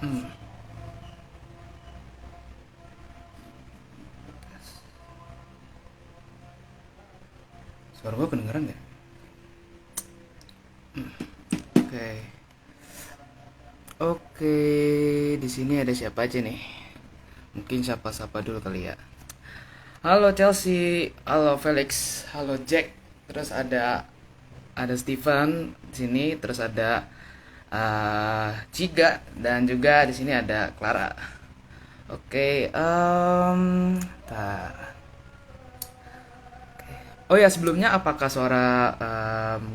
Hmm, suara gue kedengeran nggak? Oke, oke. Di sini ada siapa aja nih? Mungkin siapa-siapa dulu kali ya. Halo Chelsea, halo Felix, halo Jack. Terus ada Steven di sini, terus ada Ciga dan juga di sini ada Clara. Oke, tar. Oh ya, sebelumnya apakah suara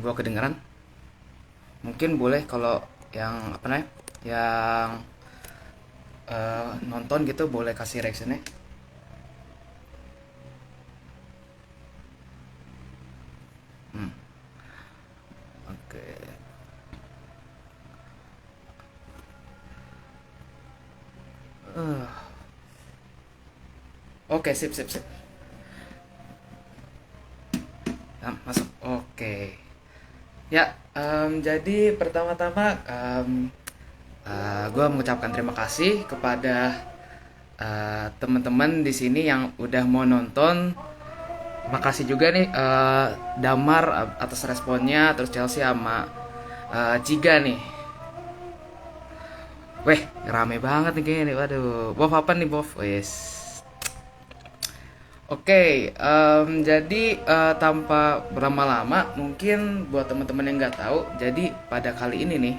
gua kedengeran? Mungkin boleh kalau yang apa namanya? Yang nonton gitu boleh kasih reactionnya. Oke. Eh, oke, sip sip sip. Masuk. Oke. Ya, jadi pertama-tama gue mengucapkan terima kasih kepada teman-teman di sini yang udah mau nonton. Makasih juga nih Damar atas responnya, terus Chelsea sama Ciga nih. Weh, rame banget nih kayaknya nih. Waduh, Bof apa nih Bof? Wes. Oke, jadi tanpa berlama-lama, mungkin buat teman-teman yang nggak tahu, jadi pada kali ini nih,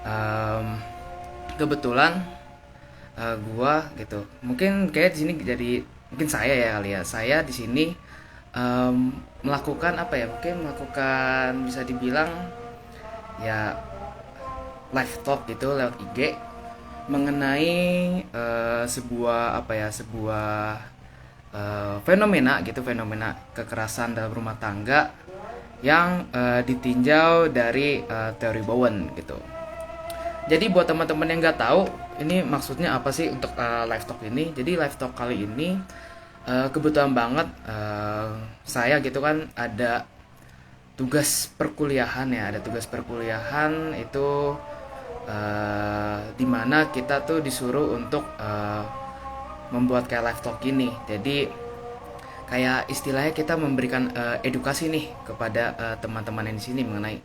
em, kebetulan gua gitu, mungkin kayak di sini jadi mungkin saya ya kali ya, saya di sini melakukan apa ya, mungkin melakukan bisa dibilang ya live talk gitu lewat IG mengenai sebuah apa ya, sebuah fenomena gitu, fenomena kekerasan dalam rumah tangga yang ditinjau dari teori Bowen gitu. Jadi buat teman-teman yang nggak tahu ini maksudnya apa sih untuk live talk ini. Jadi live talk kali ini kebetulan banget saya gitu kan ada tugas perkuliahan ya, ada tugas perkuliahan itu dimana kita tuh disuruh untuk membuat kayak live talk ini. Jadi kayak istilahnya kita memberikan edukasi nih kepada teman-teman yang di sini mengenai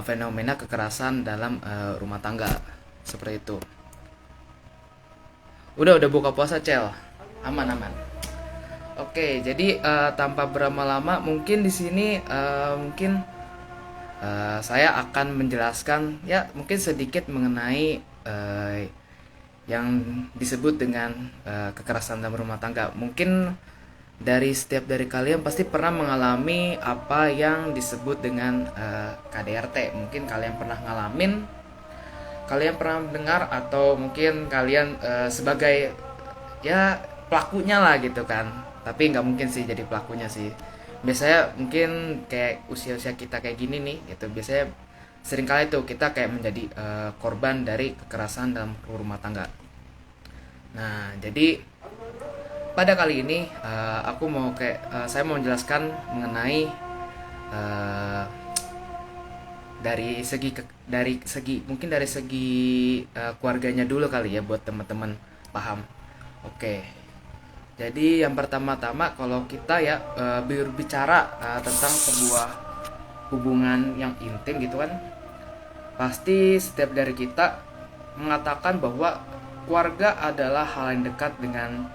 fenomena kekerasan dalam rumah tangga seperti itu. Udah buka puasa Cel, aman aman. Oke, jadi tanpa berlama-lama mungkin di sini mungkin saya akan menjelaskan ya mungkin sedikit mengenai yang disebut dengan kekerasan dalam rumah tangga. Mungkin dari setiap dari kalian pasti pernah mengalami apa yang disebut dengan KDRT. Mungkin kalian pernah ngalamin, kalian pernah mendengar atau mungkin kalian sebagai ya pelakunya lah gitu kan. Tapi nggak mungkin sih jadi pelakunya sih. Biasanya mungkin kayak usia-usia kita kayak gini nih gitu. Biasanya seringkali tuh kita kayak menjadi korban dari kekerasan dalam rumah tangga. Nah, jadi pada kali ini aku mau kayak saya mau menjelaskan mengenai uh, dari segi mungkin dari segi keluarganya dulu kali ya buat teman-teman paham. Oke. Jadi yang pertama-tama kalau kita ya berbicara tentang sebuah hubungan yang intim gitu kan, pasti setiap dari kita mengatakan bahwa keluarga adalah hal yang dekat dengan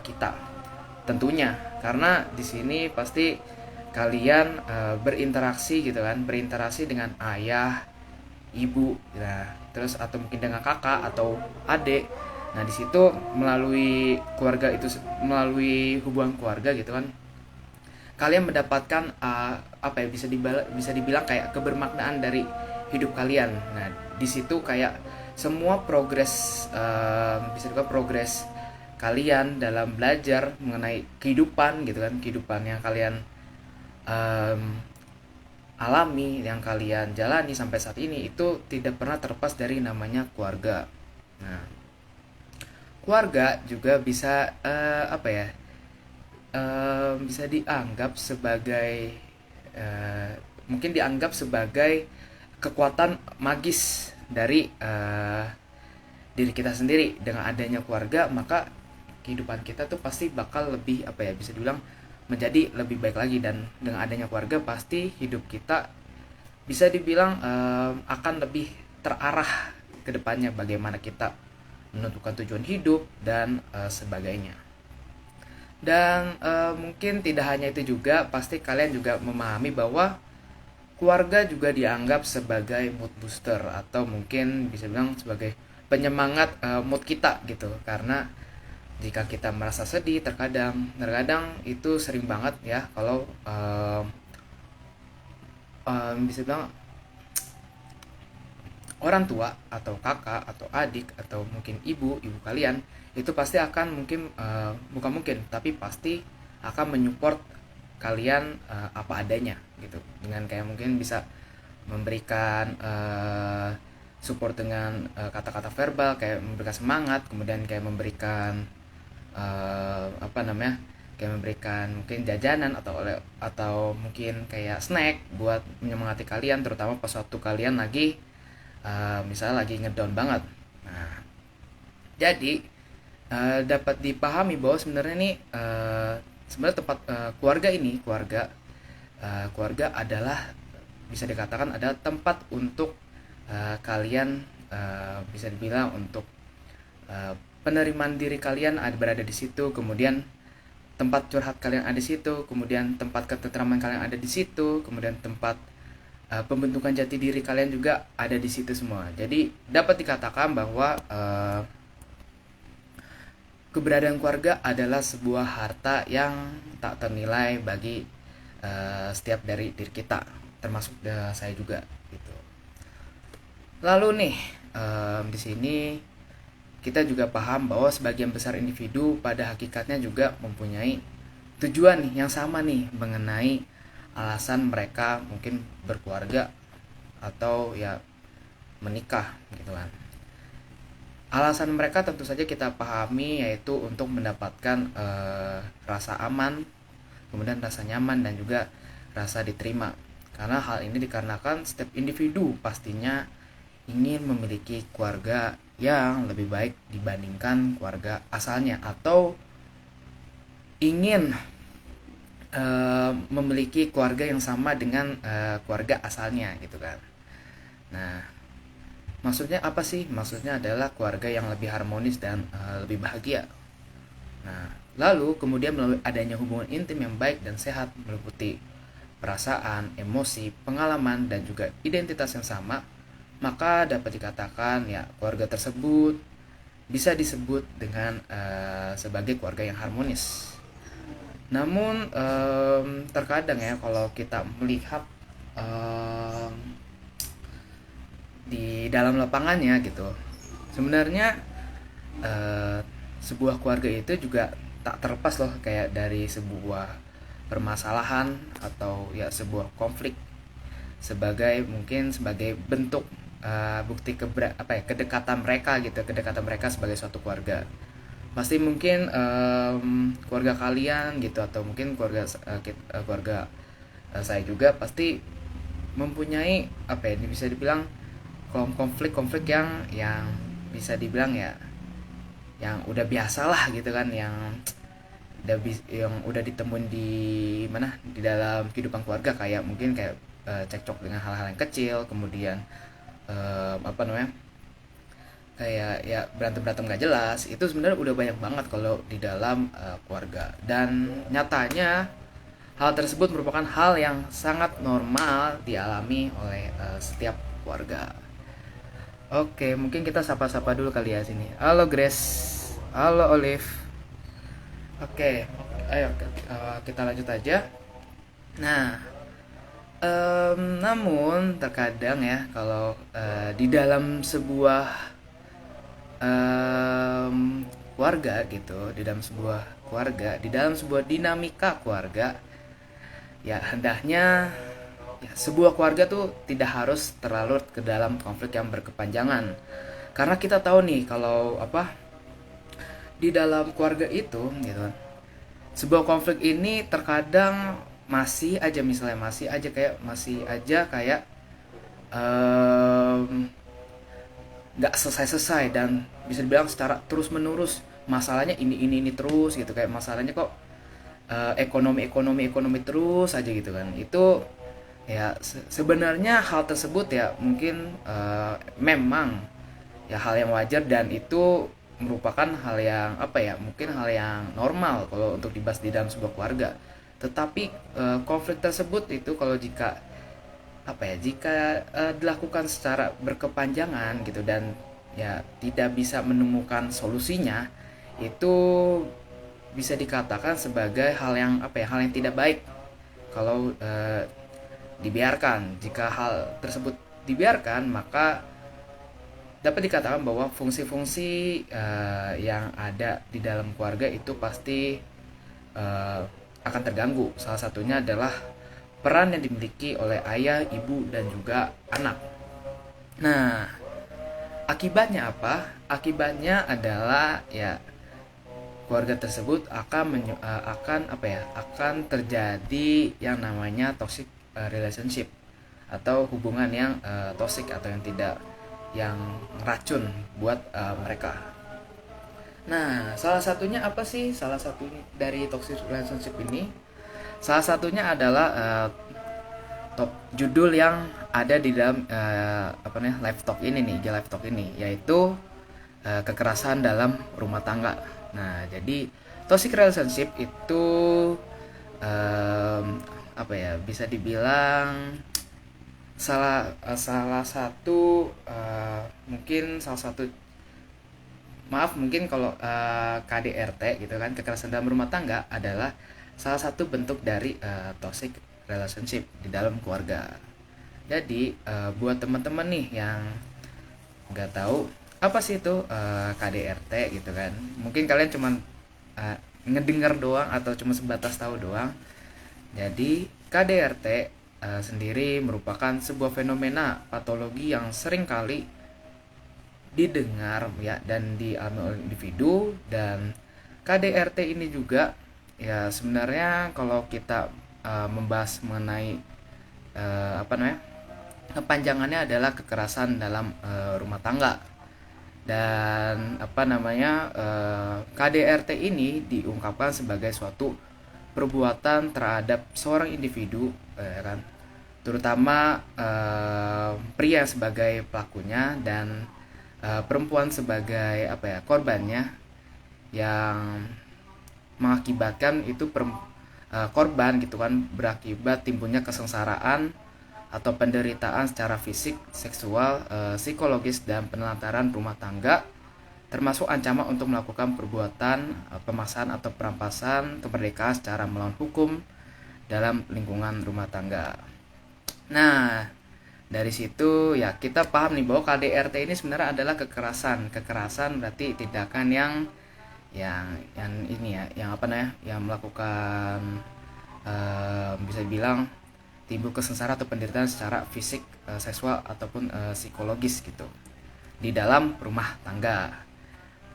kita. Tentunya karena di sini pasti kalian berinteraksi gitu kan, berinteraksi dengan ayah, ibu, nah, terus atau mungkin dengan kakak atau adik. Nah, di situ melalui keluarga itu melalui hubungan keluarga gitu kan, kalian mendapatkan apa ya bisa dibilang kayak kebermaknaan dari hidup kalian. Nah, di situ kayak semua progres bisa dibilang progres kalian dalam belajar mengenai kehidupan gitu kan, kehidupan yang kalian um, alami, yang kalian jalani sampai saat ini itu tidak pernah terlepas dari namanya keluarga. Nah, keluarga juga bisa apa ya, bisa dianggap sebagai uh, mungkin dianggap sebagai kekuatan magis dari diri kita sendiri. Dengan adanya keluarga, maka kehidupan kita tuh pasti bakal lebih bisa dibilang menjadi lebih baik lagi. Dan dengan adanya keluarga pasti hidup kita bisa dibilang akan lebih terarah ke depannya, bagaimana kita menentukan tujuan hidup dan sebagainya. Dan mungkin tidak hanya itu juga, pasti kalian juga memahami bahwa keluarga juga dianggap sebagai mood booster, atau mungkin bisa bilang sebagai penyemangat mood kita gitu. Karena jika kita merasa sedih, terkadang itu sering banget ya kalau bisa bilang orang tua atau kakak atau adik atau mungkin ibu kalian itu pasti akan mungkin bukan mungkin tapi pasti akan menyupport kalian apa adanya gitu, dengan kayak mungkin bisa memberikan support dengan kata-kata verbal, kayak memberikan semangat, kemudian kayak memberikan kayak memberikan mungkin jajanan atau mungkin kayak snack buat menyemangati kalian, terutama pas waktu kalian lagi misalnya lagi ngedown banget. Nah, jadi dapat dipahami bahwa sebenarnya nih sebenarnya tempat keluarga adalah bisa dikatakan adalah tempat untuk kalian bisa dibilang untuk penerimaan diri kalian berada di situ, kemudian tempat curhat kalian ada di situ, kemudian tempat ketentraman kalian ada di situ, kemudian tempat pembentukan jati diri kalian juga ada di situ semua. Jadi dapat dikatakan bahwa keberadaan keluarga adalah sebuah harta yang tak ternilai bagi setiap dari diri kita, termasuk saya juga gitu. Lalu nih di sini kita juga paham bahwa sebagian besar individu pada hakikatnya juga mempunyai tujuan nih yang sama nih mengenai alasan mereka mungkin berkeluarga atau ya menikah gitu kan. Alasan mereka tentu saja kita pahami, yaitu untuk mendapatkan rasa aman, kemudian rasa nyaman dan juga rasa diterima. Karena hal ini dikarenakan setiap individu pastinya ingin memiliki keluarga yang lebih baik dibandingkan keluarga asalnya, atau ingin memiliki keluarga yang sama dengan keluarga asalnya gitu kan. Nah, maksudnya apa sih? Maksudnya adalah keluarga yang lebih harmonis dan lebih bahagia. Nah, lalu kemudian melalui adanya hubungan intim yang baik dan sehat meliputi perasaan, emosi, pengalaman dan juga identitas yang sama, maka dapat dikatakan ya keluarga tersebut bisa disebut dengan sebagai keluarga yang harmonis. Namun terkadang ya kalau kita melihat di dalam lapangannya gitu, sebenarnya sebuah keluarga itu juga tak terlepas loh kayak dari sebuah permasalahan atau ya sebuah konflik, sebagai bentuk bukti kedekatan mereka sebagai suatu keluarga. Pasti mungkin keluarga kalian gitu atau mungkin keluarga saya juga pasti mempunyai bisa dibilang konflik yang bisa dibilang ya yang udah biasa lah gitu kan, yang udah ditemuin di dalam kehidupan keluarga, kayak mungkin kayak cekcok dengan hal-hal yang kecil, kemudian kayak ya berantem gak jelas. Itu sebenarnya udah banyak banget kalau di dalam keluarga, dan nyatanya hal tersebut merupakan hal yang sangat normal dialami oleh setiap keluarga. Oke, mungkin kita sapa-sapa dulu kali ya sini. Halo Grace, halo Olive. Oke, ayo kita lanjut aja. Nah, namun terkadang ya kalau di dalam sebuah keluarga gitu, di dalam sebuah dinamika keluarga, ya hendaknya ya, sebuah keluarga tuh tidak harus terlalu ke dalam konflik yang berkepanjangan. Karena kita tahu nih kalau di dalam keluarga itu gitu, sebuah konflik ini terkadang masih aja kayak nggak selesai dan bisa dibilang secara terus menerus masalahnya ini terus gitu, kayak masalahnya kok ekonomi terus aja gitu kan. Itu ya sebenarnya hal tersebut ya mungkin memang ya hal yang wajar, dan itu merupakan hal yang apa ya, mungkin hal yang normal kalau untuk dibahas di dalam sebuah keluarga. Tetapi konflik tersebut itu kalau jika apa ya, jika dilakukan secara berkepanjangan gitu dan ya tidak bisa menemukan solusinya, itu bisa dikatakan sebagai hal yang apa ya, hal yang tidak baik kalau dibiarkan. Jika hal tersebut dibiarkan, maka dapat dikatakan bahwa fungsi-fungsi yang ada di dalam keluarga itu pasti akan terganggu. Salah satunya adalah peran yang dimiliki oleh ayah, ibu, dan juga anak. Nah, akibatnya apa? Akibatnya adalah ya keluarga tersebut akan apa ya? Akan terjadi yang namanya toxic relationship, atau hubungan yang toxic atau yang tidak, yang racun buat mereka. Nah, salah satunya apa sih? Salah satu dari toxic relationship ini, salah satunya adalah top judul yang ada di dalam apa namanya, live talk ini nih, live talk ini, yaitu kekerasan dalam rumah tangga. Nah, jadi toxic relationship itu apa ya, bisa dibilang salah satu mungkin salah satu, maaf, mungkin kalau KDRT gitu kan, kekerasan dalam rumah tangga adalah salah satu bentuk dari toxic relationship di dalam keluarga. Jadi buat teman-teman nih yang nggak tahu apa sih itu KDRT gitu kan, mungkin kalian cuman ngedengar doang atau cuma sebatas tahu doang. Jadi KDRT sendiri merupakan sebuah fenomena patologi yang sering kali didengar ya dan dialami oleh individu. Dan KDRT ini juga ya sebenarnya kalau kita membahas mengenai apa namanya, kepanjangannya adalah kekerasan dalam rumah tangga. Dan apa namanya, KDRT ini diungkapkan sebagai suatu perbuatan terhadap seorang individu ya kan, terutama pria sebagai pelakunya dan perempuan sebagai apa ya, korbannya, yang mengakibatkan itu korban gitu kan, berakibat timbulnya kesengsaraan atau penderitaan secara fisik, seksual, psikologis, dan penelantaran rumah tangga, termasuk ancaman untuk melakukan perbuatan pemaksaan atau perampasan kemerdekaan secara melawan hukum dalam lingkungan rumah tangga. Nah, dari situ ya kita paham nih bahwa KDRT ini sebenarnya adalah kekerasan. Kekerasan berarti tindakan yang ini ya, yang apa namanya, yang melakukan bisa dibilang timbul kesengsaraan atau penderitaan secara fisik, seksual, ataupun psikologis gitu di dalam rumah tangga.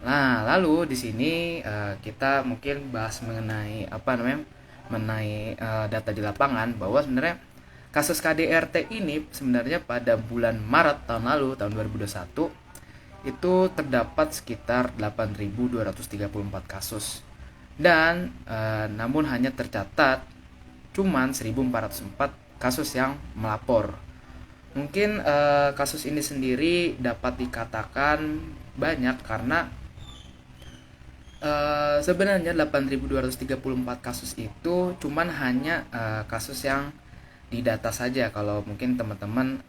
Nah, lalu di sini kita mungkin bahas mengenai apa namanya, mengenai data di lapangan, bahwa sebenarnya kasus KDRT ini sebenarnya pada bulan Maret tahun lalu, tahun 2021, itu terdapat sekitar 8.234 kasus. Dan namun hanya tercatat cuman 1.404 kasus yang melapor. Mungkin kasus ini sendiri dapat dikatakan banyak karena sebenarnya 8.234 kasus itu cuman hanya kasus yang didata saja. Kalau mungkin teman-teman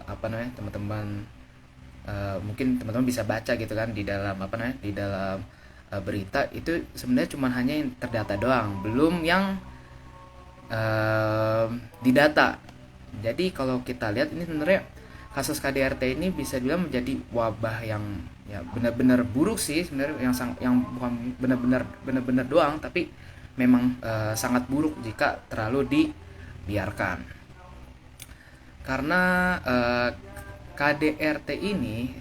apa namanya, teman-teman mungkin teman-teman bisa baca gitu kan di dalam apa namanya, di dalam berita itu sebenarnya cuman hanya yang terdata doang, belum yang didata. Jadi kalau kita lihat ini sebenarnya kasus KDRT ini bisa dibilang menjadi wabah yang ya benar-benar buruk sih sebenarnya, yang bukan benar-benar doang, tapi memang sangat buruk jika terlalu dibiarkan. Karena KDRT ini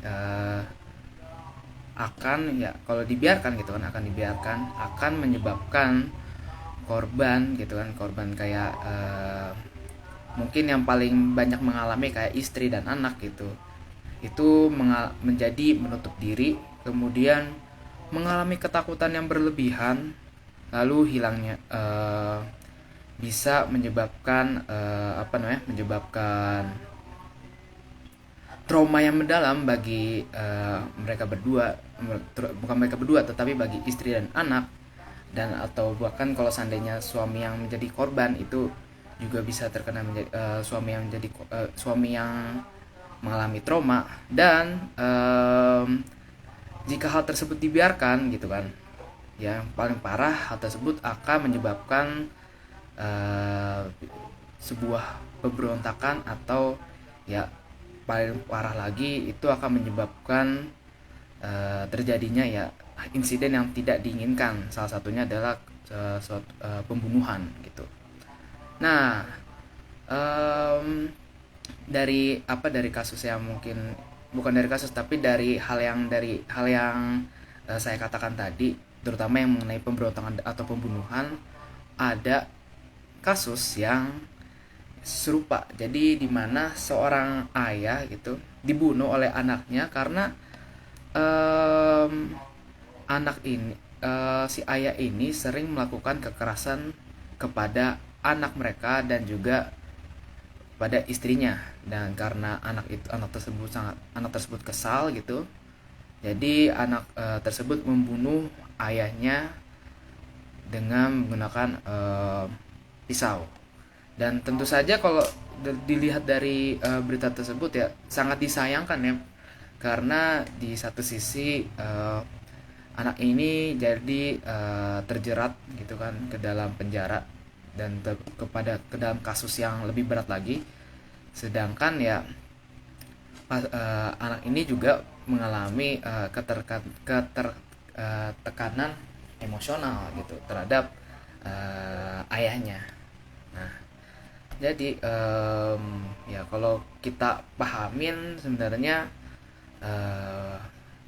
akan ya kalau dibiarkan gitu kan, akan menyebabkan korban gitu kan, korban kayak mungkin yang paling banyak mengalami kayak istri dan anak gitu, itu menjadi menutup diri, kemudian mengalami ketakutan yang berlebihan, lalu hilangnya bisa menyebabkan menyebabkan trauma yang mendalam bagi mereka berdua, bukan mereka berdua tetapi bagi istri dan anak, dan atau bahkan kalau seandainya suami yang menjadi korban itu juga bisa terkena menjadi suami yang mengalami trauma. Dan jika hal tersebut dibiarkan gitu kan, yang paling parah hal tersebut akan menyebabkan sebuah pemberontakan, atau ya paling parah lagi itu akan menyebabkan terjadinya ya insiden yang tidak diinginkan. Salah satunya adalah pembunuhan gitu. Nah, dari kasus yang mungkin bukan dari kasus tapi dari hal yang saya katakan tadi, terutama yang mengenai pemberontakan atau pembunuhan, ada kasus yang serupa. Jadi di mana seorang ayah gitu dibunuh oleh anaknya karena anak ini si ayah ini sering melakukan kekerasan kepada anak mereka dan juga pada istrinya. Dan karena anak tersebut kesal gitu, jadi anak tersebut membunuh ayahnya dengan menggunakan pisau. Dan tentu saja kalau dilihat dari berita tersebut ya sangat disayangkan ya, karena di satu sisi anak ini jadi terjerat gitu kan ke dalam penjara dan ke dalam kasus yang lebih berat lagi, sedangkan ya anak ini juga mengalami tekanan emosional gitu terhadap ayahnya. Nah, jadi ya kalau kita pahamin sebenarnya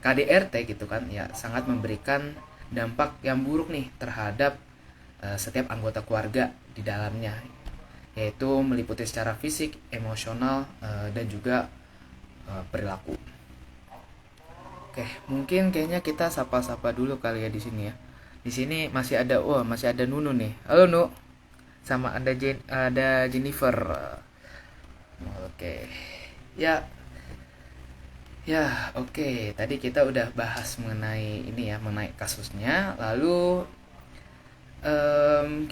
KDRT gitu kan ya sangat memberikan dampak yang buruk nih terhadap setiap anggota keluarga di dalamnya, yaitu meliputi secara fisik, emosional, dan juga perilaku. Oke, mungkin kayaknya kita sapa-sapa dulu kali ya di sini ya. Di sini masih ada Nunu nih. Halo Nu. Sama ada Jennifer. Oke. Ya, oke. Tadi kita udah bahas mengenai ini ya, mengenai kasusnya. Lalu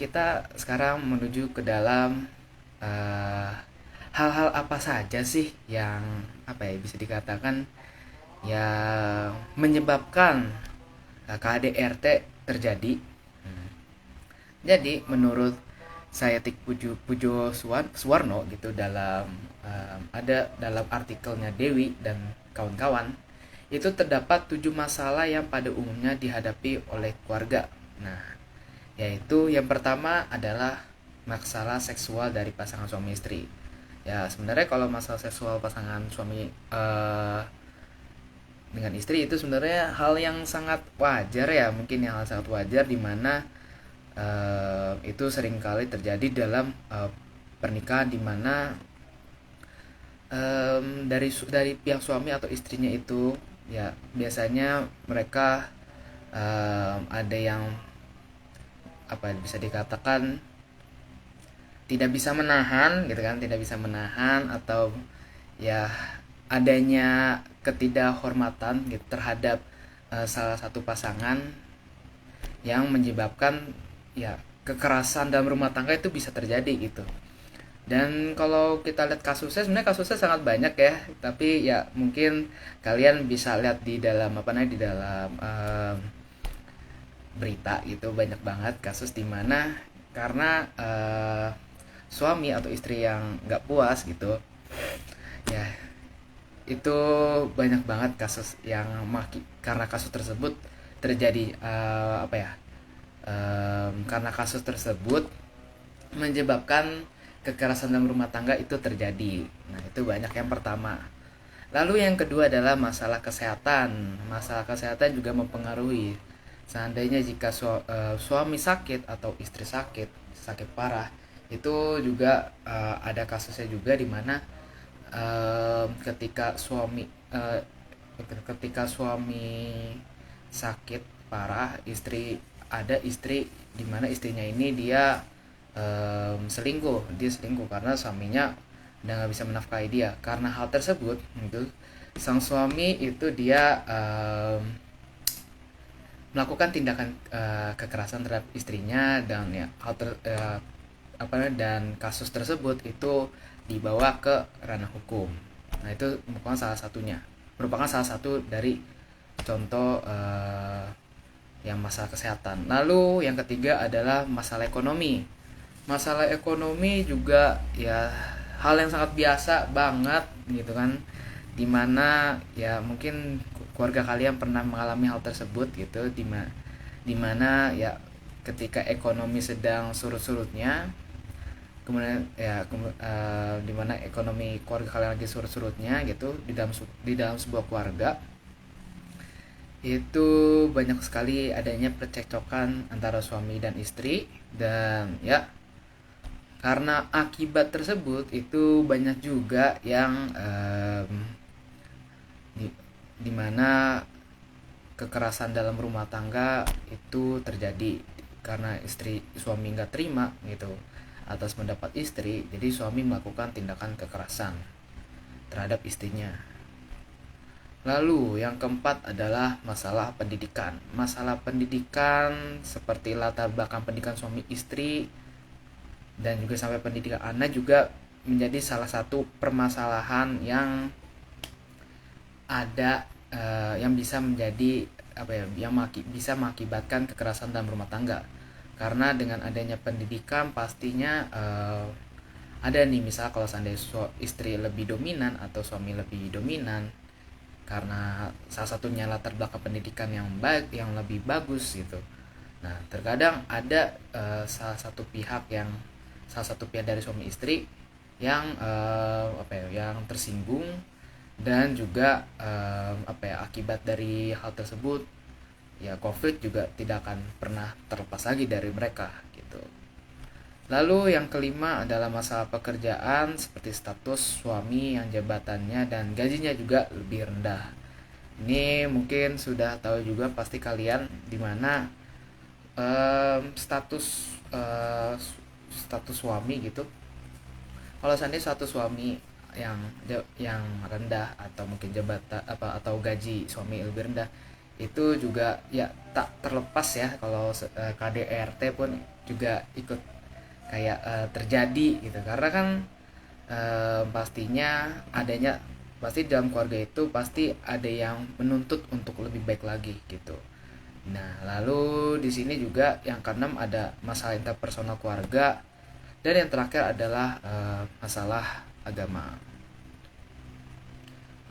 kita sekarang menuju ke dalam hal-hal apa saja sih yang bisa dikatakan yang menyebabkan KDRT terjadi. Jadi menurut saya Pujo Suwarno gitu dalam dalam artikelnya Dewi dan kawan-kawan, itu terdapat 7 masalah yang pada umumnya dihadapi oleh keluarga. Nah, yaitu yang pertama adalah masalah seksual dari pasangan suami istri. Ya sebenarnya kalau masalah seksual pasangan suami dengan istri itu sebenarnya hal yang sangat wajar ya, mungkin yang sangat wajar, dimana itu seringkali terjadi dalam pernikahan, dimana dari pihak suami atau istrinya itu ya biasanya mereka ada yang bisa dikatakan tidak bisa menahan gitu kan, atau ya adanya ketidakhormatan gitu terhadap salah satu pasangan yang menyebabkan ya kekerasan dalam rumah tangga itu bisa terjadi gitu. Dan kalau kita lihat kasusnya, sebenarnya kasusnya sangat banyak ya, tapi ya mungkin kalian bisa lihat di dalam berita gitu, banyak banget kasus dimana karena suami atau istri yang nggak puas gitu ya, itu banyak banget kasus yang karena kasus tersebut terjadi karena kasus tersebut menyebabkan kekerasan dalam rumah tangga itu terjadi. Nah, itu banyak yang pertama. Lalu yang kedua adalah masalah kesehatan. Masalah kesehatan juga mempengaruhi. Seandainya jika suami sakit atau istri sakit parah, itu juga ada kasusnya juga di mana ketika suami ketika suami sakit parah, istri di mana istrinya ini dia selingkuh karena suaminya udah nggak bisa menafkahi dia. Karena hal tersebut gitu, sang suami itu dia melakukan tindakan kekerasan terhadap istrinya, dan ya dan kasus tersebut itu dibawa ke ranah hukum. Nah, itu merupakan salah satu dari contoh yang masalah kesehatan. Lalu yang ketiga adalah masalah ekonomi. Masalah ekonomi juga ya hal yang sangat biasa banget gitu kan, dimana ya mungkin keluarga kalian pernah mengalami hal tersebut gitu, dimana ya ketika ekonomi sedang surut-surutnya, kemudian ya dimana ekonomi keluarga kalian lagi surut-surutnya gitu, di dalam sebuah keluarga itu banyak sekali adanya percekcokan antara suami dan istri. Dan ya karena akibat tersebut itu banyak juga yang dimana kekerasan dalam rumah tangga itu terjadi karena suami nggak terima gitu atas pendapat istri, jadi suami melakukan tindakan kekerasan terhadap istrinya. Lalu yang keempat adalah masalah pendidikan. Masalah pendidikan seperti latar belakang pendidikan suami istri dan juga sampai pendidikan anak juga menjadi salah satu permasalahan yang ada, yang bisa menjadi bisa mengakibatkan kekerasan dalam rumah tangga. Karena dengan adanya pendidikan pastinya ada nih, misal kalau seandainya istri lebih dominan atau suami lebih dominan, karena salah satunya latar belakang pendidikan yang lebih bagus gitu. Nah, terkadang ada salah satu pihak dari suami istri yang yang tersinggung, dan juga akibat dari hal tersebut ya konflik juga tidak akan pernah terlepas lagi dari mereka gitu. Lalu yang kelima adalah masalah pekerjaan, seperti status suami yang jabatannya dan gajinya juga lebih rendah. Ini mungkin sudah tahu juga pasti kalian, dimana status suami gitu. Kalau seandainya suatu suami yang rendah, atau mungkin atau gaji suami lebih rendah, itu juga ya tak terlepas ya kalau KDRT pun juga ikut kayak terjadi gitu. Karena kan pasti dalam keluarga itu pasti ada yang menuntut untuk lebih baik lagi gitu. Nah, lalu di sini juga yang keenam ada masalah interpersonal keluarga, dan yang terakhir adalah masalah agama.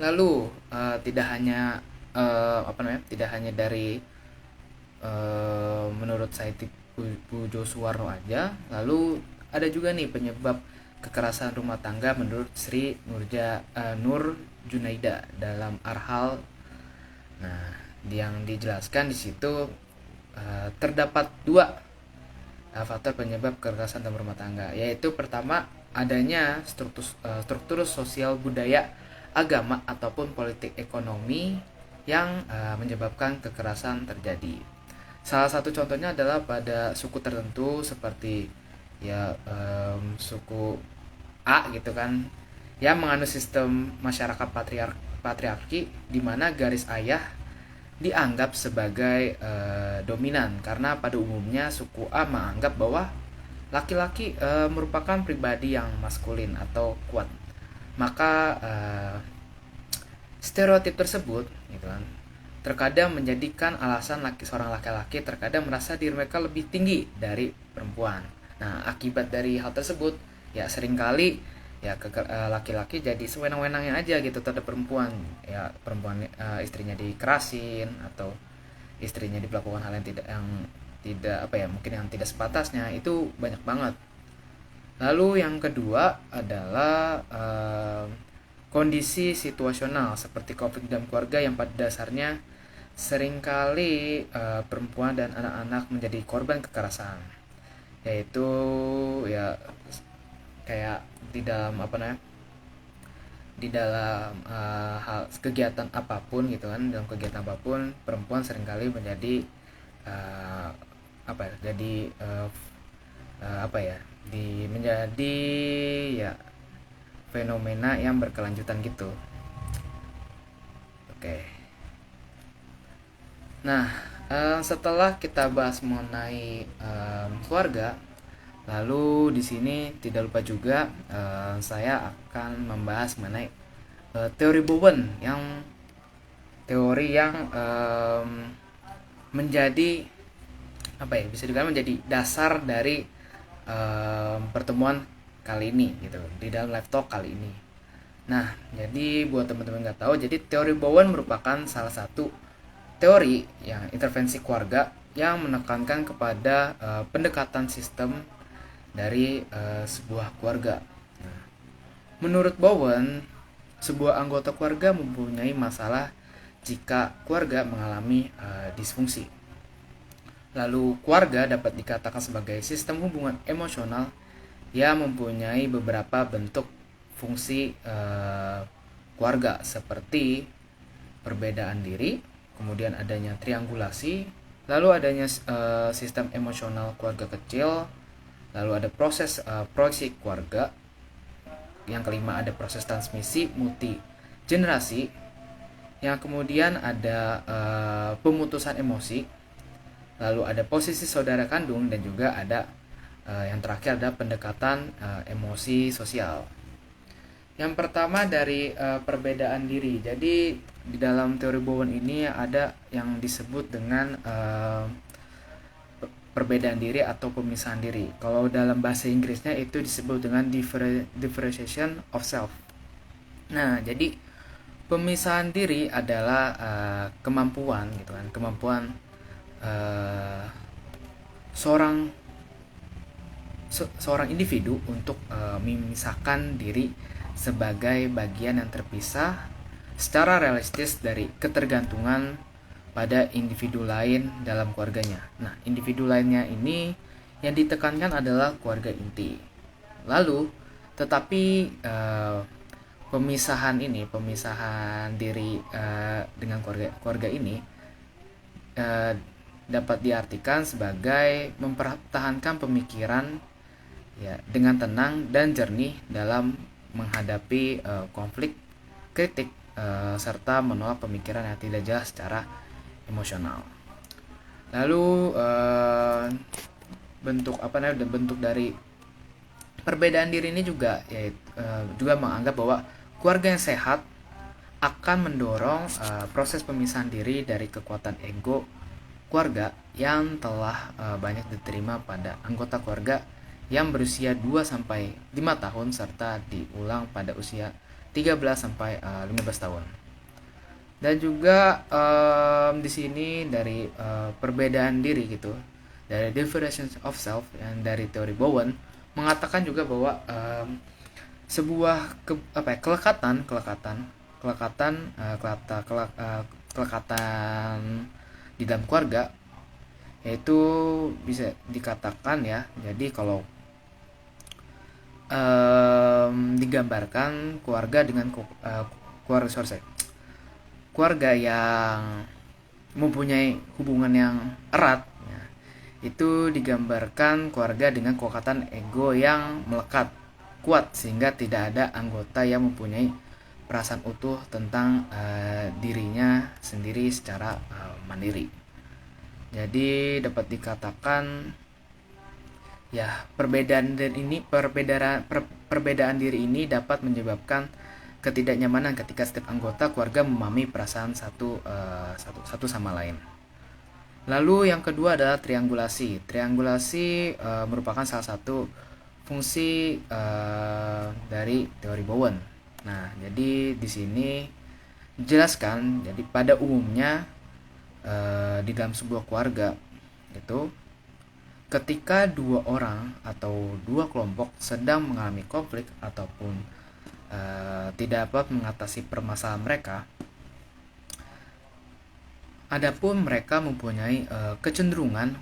Lalu tidak hanya dari menurut Said Pujo Suwarno aja, lalu ada juga nih penyebab kekerasan rumah tangga menurut Sri Nur Junaida dalam Arhal. Nah, yang dijelaskan di situ terdapat dua faktor penyebab kekerasan dalam rumah tangga, yaitu pertama adanya struktur sosial budaya, agama ataupun politik ekonomi yang menyebabkan kekerasan terjadi. Salah satu contohnya adalah pada suku tertentu seperti ya suku A gitu kan, yang menganut sistem masyarakat patriarki, di mana garis ayah dianggap sebagai dominan, karena pada umumnya suku A menganggap bahwa laki-laki merupakan pribadi yang maskulin atau kuat. Maka stereotip tersebut gitu kan, terkadang menjadikan alasan seorang laki-laki terkadang merasa diri mereka lebih tinggi dari perempuan. Nah, akibat dari hal tersebut ya seringkali ya laki-laki jadi sewenang-wenangnya aja gitu terhadap perempuan. Ya perempuan istrinya dikerasin, atau istrinya diperlakukan hal yang mungkin yang tidak sepatasnya, itu banyak banget. Lalu yang kedua adalah kondisi situasional seperti konflik dalam keluarga, yang pada dasarnya seringkali perempuan dan anak-anak menjadi korban kekerasan, yaitu ya kayak di dalam di dalam hal kegiatan apapun gitu kan, dalam kegiatan apapun perempuan seringkali menjadi eh, apa ya, jadi apa ya, menjadi ya fenomena yang berkelanjutan gitu. Oke. Nah, setelah kita bahas mengenai keluarga, lalu di sini tidak lupa juga saya akan membahas mengenai teori Bowen, yang teori yang menjadi apa ya, bisa dikatakan menjadi dasar dari pertemuan kali ini gitu, di dalam live talk kali ini. Nah, jadi buat teman-teman nggak tahu, jadi teori Bowen merupakan salah satu teori yang intervensi keluarga yang menekankan kepada pendekatan sistem dari sebuah keluarga. Nah, menurut Bowen, sebuah anggota keluarga mempunyai masalah jika keluarga mengalami disfungsi. Lalu keluarga dapat dikatakan sebagai sistem hubungan emosional yang mempunyai beberapa bentuk fungsi keluarga, seperti perbedaan diri, kemudian adanya triangulasi, lalu adanya sistem emosional keluarga kecil, lalu ada proses proyeksi keluarga, yang kelima ada proses transmisi multi generasi, yang kemudian ada pemutusan emosi, lalu ada posisi saudara kandung, dan juga ada yang terakhir ada pendekatan emosi sosial. Yang pertama dari perbedaan diri. Jadi di dalam teori Bowen ini ada yang disebut dengan perbedaan diri atau pemisahan diri. Kalau dalam bahasa Inggrisnya itu disebut dengan differentiation of self. Nah, jadi pemisahan diri adalah kemampuan gitu kan, kemampuan seorang individu untuk memisahkan diri sebagai bagian yang terpisah secara realistis dari ketergantungan pada individu lain dalam keluarganya. Nah, individu lainnya ini yang ditekankan adalah keluarga inti. Lalu, tetapi pemisahan diri dengan keluarga ini dapat diartikan sebagai mempertahankan pemikiran ya dengan tenang dan jernih dalam menghadapi konflik, kritik, serta menolak pemikiran yang tidak jelas secara emosional. Lalu bentuk dari perbedaan diri ini juga juga menganggap bahwa keluarga yang sehat akan mendorong proses pemisahan diri dari kekuatan ego keluarga yang telah banyak diterima pada anggota keluarga yang berusia 2-5 tahun serta diulang pada usia 13 sampai 15 tahun. Dan juga di sini dari perbedaan diri gitu, dari differentiation of self yang dari teori Bowen mengatakan juga bahwa sebuah kelekatan di dalam keluarga yaitu bisa dikatakan ya, jadi kalau digambarkan keluarga dengan keluarga yang mempunyai hubungan yang erat ya, itu digambarkan keluarga dengan kekuatan ego yang melekat kuat sehingga tidak ada anggota yang mempunyai perasaan utuh tentang dirinya sendiri secara mandiri. Jadi dapat dikatakan ya perbedaan diri ini dapat menyebabkan ketidaknyamanan ketika setiap anggota keluarga memahami perasaan satu sama lain. Lalu yang kedua adalah triangulasi. Triangulasi merupakan salah satu fungsi dari teori Bowen. Nah, jadi di sini dijelaskan, jadi pada umumnya di dalam sebuah keluarga itu ketika dua orang atau dua kelompok sedang mengalami konflik ataupun tidak dapat mengatasi permasalahan mereka, adapun mereka mempunyai kecenderungan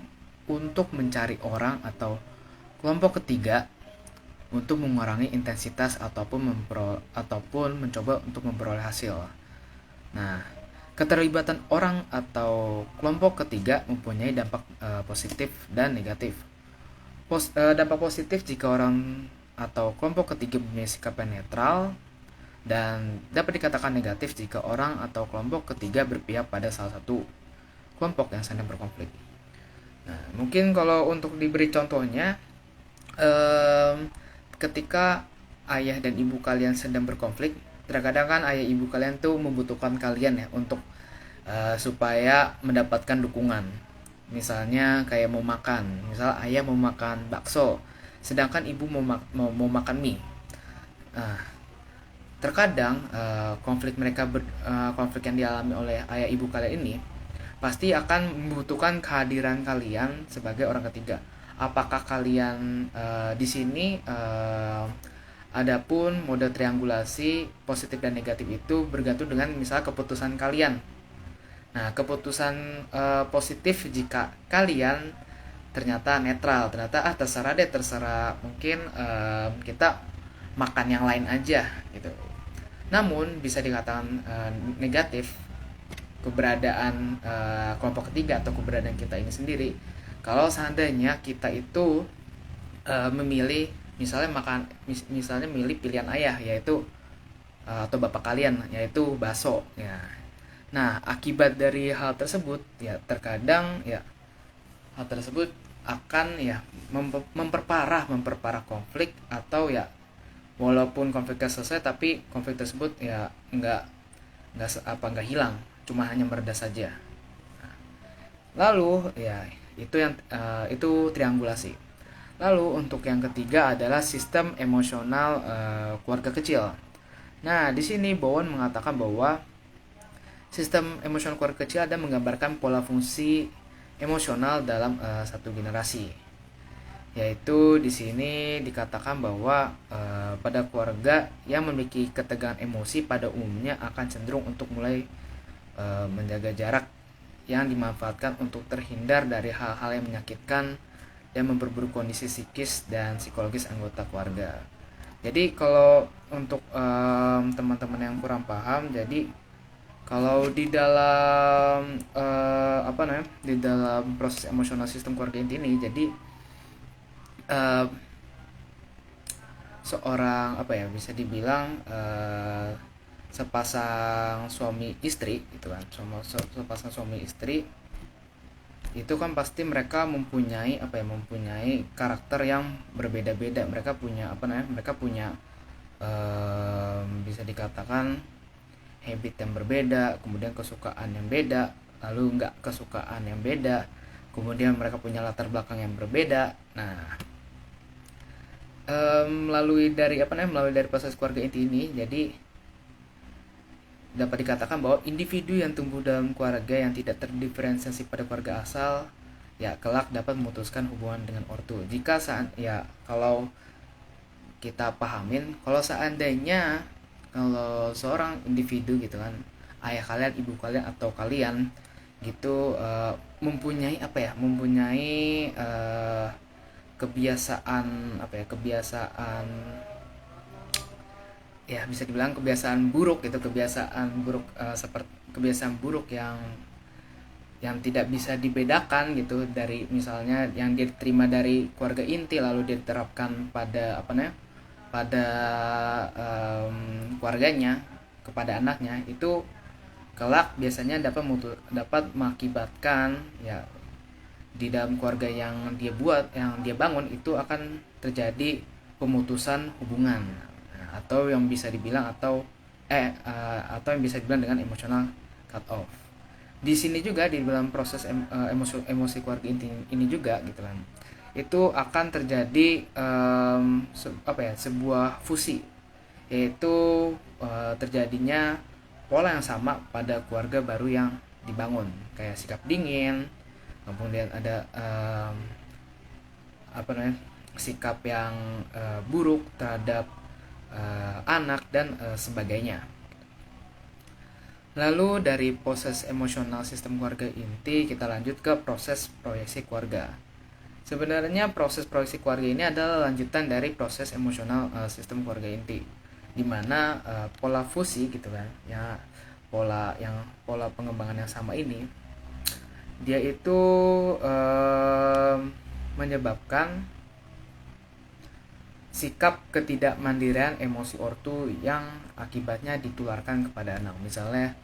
untuk mencari orang atau kelompok ketiga untuk mengurangi intensitas ataupun mencoba untuk memperoleh hasil. Nah, keterlibatan orang atau kelompok ketiga mempunyai dampak positif dan negatif. Dampak positif jika orang atau kelompok ketiga mempunyai sikap yang netral, dan dapat dikatakan negatif jika orang atau kelompok ketiga berpihak pada salah satu kelompok yang sedang berkonflik. Nah, mungkin kalau untuk diberi contohnya, ketika ayah dan ibu kalian sedang berkonflik, terkadang kan ayah ibu kalian tuh membutuhkan kalian ya untuk supaya mendapatkan dukungan. Misalnya kayak mau makan, misal ayah mau makan bakso, sedangkan ibu mau makan mie. Nah, terkadang konflik yang dialami oleh ayah ibu kalian ini pasti akan membutuhkan kehadiran kalian sebagai orang ketiga. Apakah kalian di sini adapun mode triangulasi positif dan negatif itu bergantung dengan misal keputusan kalian. Nah, keputusan positif jika kalian ternyata netral, ternyata terserah mungkin kita makan yang lain aja gitu. Namun bisa dikatakan negatif keberadaan kelompok ketiga atau keberadaan kita ini sendiri kalau seandainya kita itu memilih misalnya milih pilihan ayah, yaitu atau bapak kalian, yaitu bakso ya. Nah, akibat dari hal tersebut ya, terkadang ya hal tersebut akan ya memperparah konflik, atau ya walaupun konfliknya selesai tapi konflik tersebut ya nggak hilang, cuma hanya mereda saja. Lalu ya itu triangulasi. Lalu untuk yang ketiga adalah sistem emosional keluarga kecil. Nah, di sini Bowen mengatakan bahwa sistem emosional keluarga kecil ada menggambarkan pola fungsi emosional dalam satu generasi. Yaitu di sini dikatakan bahwa pada keluarga yang memiliki ketegangan emosi pada umumnya akan cenderung untuk mulai menjaga jarak yang dimanfaatkan untuk terhindar dari hal-hal yang menyakitkan dan memperburuk kondisi psikis dan psikologis anggota keluarga. Jadi kalau untuk teman-teman yang kurang paham, jadi kalau di dalam di dalam proses emosional sistem keluarga inti ini, jadi seorang bisa dibilang sepasang suami istri gitu kan, sepasang suami istri itu kan pasti mereka mempunyai karakter yang berbeda-beda. Mereka punya bisa dikatakan habit yang berbeda, kemudian kesukaan yang beda, lalu nggak kesukaan yang beda, kemudian mereka punya latar belakang yang berbeda. Nah, melalui dari proses keluarga inti ini, jadi dapat dikatakan bahwa individu yang tumbuh dalam keluarga yang tidak terdiferensiasi pada keluarga asal ya kelak dapat memutuskan hubungan dengan ortu. Kalau kita pahamin, kalau seandainya kalau seorang individu gitu kan, ayah kalian, ibu kalian, atau kalian gitu mempunyai kebiasaan ya bisa dibilang kebiasaan buruk gitu, seperti kebiasaan buruk yang tidak bisa dibedakan gitu dari misalnya yang dia terima dari keluarga inti lalu dia diterapkan pada keluarganya, kepada anaknya, itu kelak biasanya dapat mengakibatkan ya di dalam keluarga yang dia bangun itu akan terjadi pemutusan hubungan, atau yang bisa dibilang dengan emotional cut off. Di sini juga di dalam proses emosi keluarga ini juga gitu kan, itu akan terjadi sebuah fusi, yaitu terjadinya pola yang sama pada keluarga baru yang dibangun, kayak sikap dingin, kemudian ada sikap yang buruk terhadap anak dan sebagainya. Lalu dari proses emosional sistem keluarga inti kita lanjut ke proses proyeksi keluarga. Sebenarnya proses proyeksi keluarga ini adalah lanjutan dari proses emosional sistem keluarga inti, di mana pola fusi gitu kan, ya pola pengembangan yang sama ini dia itu menyebabkan sikap ketidakmandirian emosi ortu yang akibatnya ditularkan kepada anak. Misalnya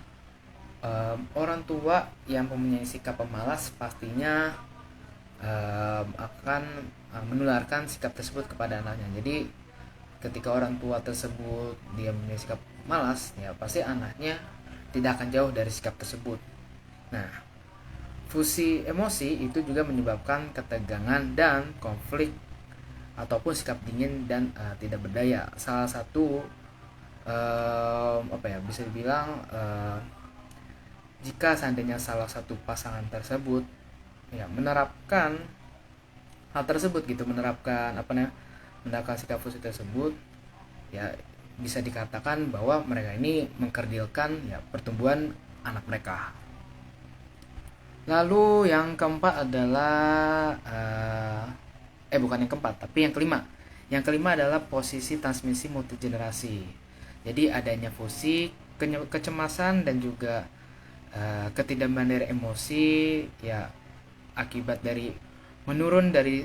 orang tua yang mempunyai sikap pemalas pastinya akan menularkan sikap tersebut kepada anaknya. Jadi ketika orang tua tersebut dia mempunyai sikap malas, ya pasti anaknya tidak akan jauh dari sikap tersebut. Nah, fusi emosi itu juga menyebabkan ketegangan dan konflik ataupun sikap dingin dan tidak berdaya. Salah satu bisa dibilang jika seandainya salah satu pasangan tersebut ya menerapkan hal tersebut gitu, menerapkan sikap fusi tersebut, ya bisa dikatakan bahwa mereka ini mengkerdilkan ya pertumbuhan anak mereka. Lalu yang keempat adalah bukan yang keempat, tapi yang kelima. Yang kelima adalah posisi transmisi multigenerasi. Jadi adanya fusi, kecemasan dan juga ketidakmandirian emosi ya akibat dari menurun dari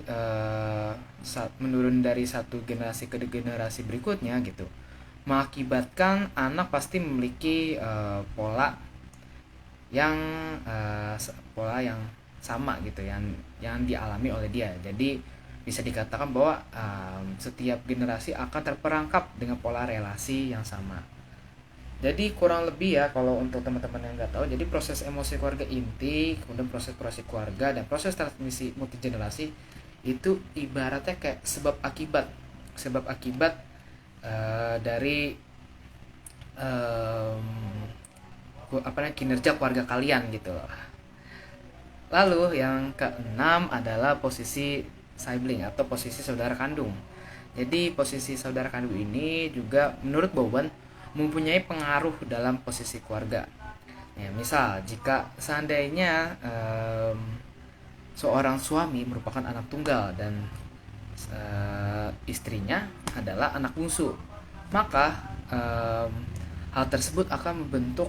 satu generasi ke generasi berikutnya gitu, mengakibatkan anak pasti memiliki pola yang sama gitu, yang dialami oleh dia. Jadi bisa dikatakan bahwa setiap generasi akan terperangkap dengan pola relasi yang sama. Jadi kurang lebih ya, kalau untuk teman-teman yang nggak tahu, jadi proses emosi keluarga inti, kemudian proses keluarga dan proses transmisi multigenerasi itu ibaratnya kayak sebab akibat dari kinerja keluarga kalian gitu loh. Lalu yang keenam adalah posisi sibling atau posisi saudara kandung. Jadi posisi saudara kandung ini juga menurut Bowen mempunyai pengaruh dalam posisi keluarga. Ya, misal jika seandainya seorang suami merupakan anak tunggal dan istrinya adalah anak bungsu, maka hal tersebut akan membentuk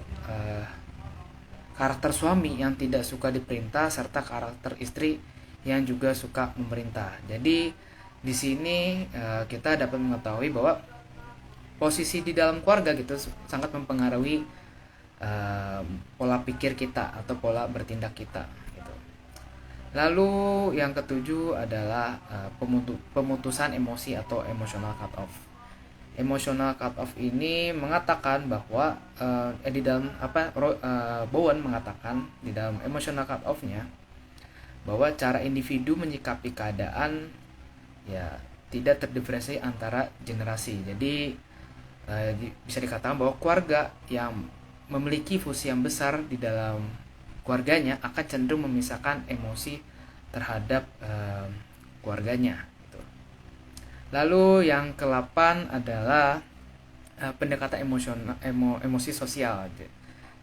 karakter suami yang tidak suka diperintah serta karakter istri yang juga suka memerintah. Jadi di sini kita dapat mengetahui bahwa posisi di dalam keluarga gitu sangat mempengaruhi pola pikir kita atau pola bertindak kita gitu. Lalu yang ketujuh adalah pemutusan emosi atau emotional cut off. Emotional cut off ini mengatakan bahwa Bowen mengatakan di dalam emotional cut off-nya bahwa cara individu menyikapi keadaan ya tidak terdiferensiasi antara generasi. Jadi bisa dikatakan bahwa keluarga yang memiliki fusi yang besar di dalam keluarganya akan cenderung memisahkan emosi terhadap keluarganya gitu. Lalu yang ke-8 adalah pendekatan emosi sosial.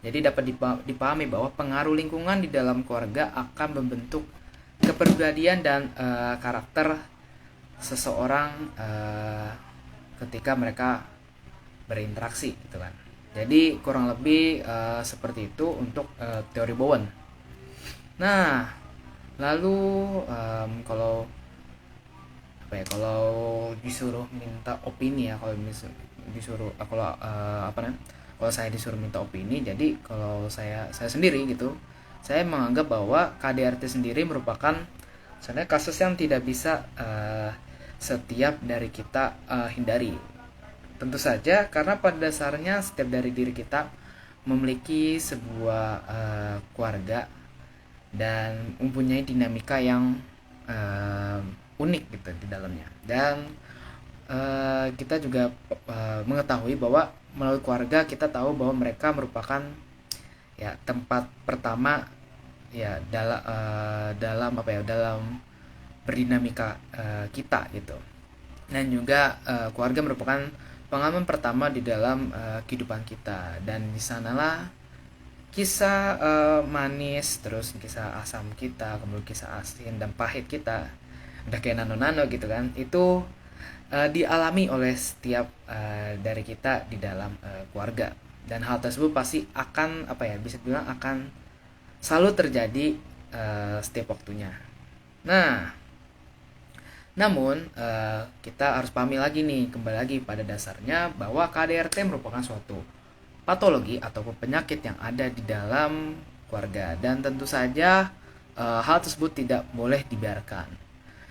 Jadi dapat dipahami bahwa pengaruh lingkungan di dalam keluarga akan membentuk kepribadian dan karakter seseorang ketika mereka berinteraksi gitu kan. Jadi kurang lebih seperti itu untuk teori Bowen. Nah, lalu kalau disuruh minta opini ya, kalau saya disuruh minta opini, jadi kalau saya sendiri gitu, saya menganggap bahwa KDRT sendiri merupakan sebenarnya kasus yang tidak bisa setiap dari kita hindari. Tentu saja karena pada dasarnya setiap dari diri kita memiliki sebuah keluarga dan mempunyai dinamika yang unik gitu di dalamnya. Dan kita juga mengetahui bahwa melalui keluarga kita tahu bahwa mereka merupakan ya tempat pertama ya dalam berdinamika kita gitu. Dan juga keluarga merupakan pengalaman pertama di dalam kehidupan kita, dan di sanalah kisah manis, terus kisah asam kita, kemudian kisah asin dan pahit kita udah kayak nano-nano gitu kan. Itu dialami oleh setiap dari kita di dalam keluarga, dan hal tersebut pasti akan apa ya, bisa dibilang akan selalu terjadi setiap waktunya. Nah, namun kita harus pahami lagi nih, kembali lagi pada dasarnya bahwa KDRT merupakan suatu patologi ataupun penyakit yang ada di dalam keluarga, dan tentu saja hal tersebut tidak boleh dibiarkan.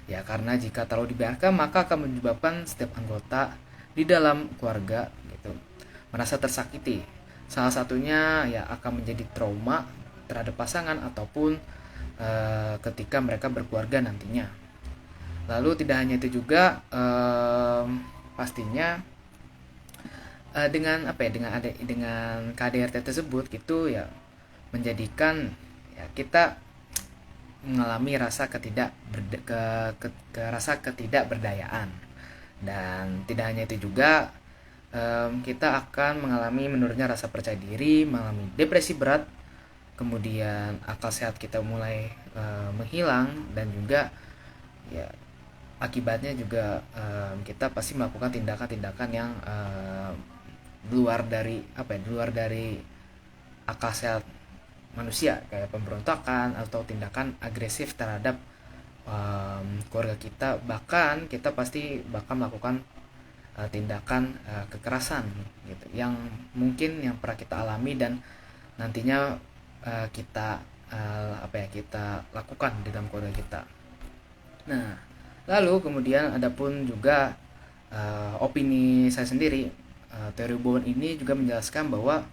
Ya, karena jika terlalu dibiarkan maka akan menyebabkan setiap anggota di dalam keluarga gitu merasa tersakiti. Salah satunya ya akan menjadi trauma terhadap pasangan ataupun ketika mereka berkeluarga nantinya. Lalu tidak hanya itu juga, pastinya dengan apa ya, dengan KDRT tersebut gitu ya, menjadikan ya kita mengalami rasa rasa ketidakberdayaan. Dan tidak hanya itu juga, kita akan mengalami menurunnya rasa percaya diri, mengalami depresi berat, kemudian akal sehat kita mulai menghilang, dan juga ya akibatnya juga kita pasti melakukan tindakan-tindakan yang luar dari luar dari akal sehat manusia, kayak pemberontakan atau tindakan agresif terhadap keluarga kita. Bahkan kita pasti bakal melakukan tindakan kekerasan gitu, yang mungkin yang pernah kita alami dan nantinya kita kita lakukan di dalam keluarga kita. Nah, lalu kemudian adapun juga opini saya sendiri, teori Bowen ini juga menjelaskan bahwa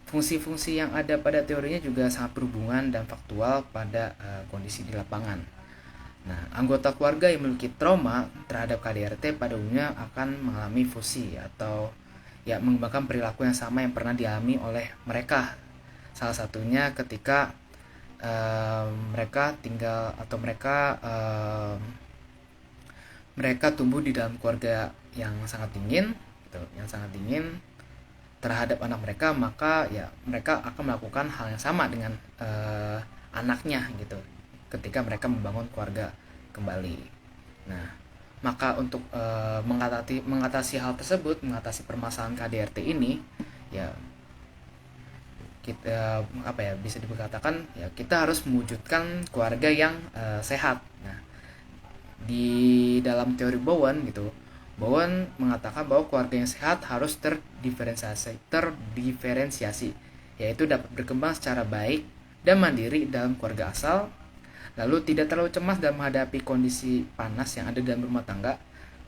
fungsi-fungsi yang ada pada teorinya juga sangat berhubungan dan faktual pada kondisi di lapangan. Nah, anggota keluarga yang memiliki trauma terhadap KDRT pada umumnya akan mengalami fusi atau ya mengembangkan perilaku yang sama yang pernah dialami oleh mereka. Salah satunya ketika mereka tinggal atau mereka tumbuh di dalam keluarga yang sangat dingin gitu, yang sangat dingin terhadap anak mereka, maka ya mereka akan melakukan hal yang sama dengan anaknya gitu ketika mereka membangun keluarga kembali. Nah, maka untuk mengatasi hal tersebut, mengatasi permasalahan KDRT ini, ya kita bisa dikatakan ya kita harus mewujudkan keluarga yang sehat. Nah, di dalam teori Bowen gitu, Bowen mengatakan bahwa keluarga yang sehat harus terdiferensiasi, yaitu dapat berkembang secara baik dan mandiri dalam keluarga asal, lalu tidak terlalu cemas dalam menghadapi kondisi panas yang ada dalam rumah tangga,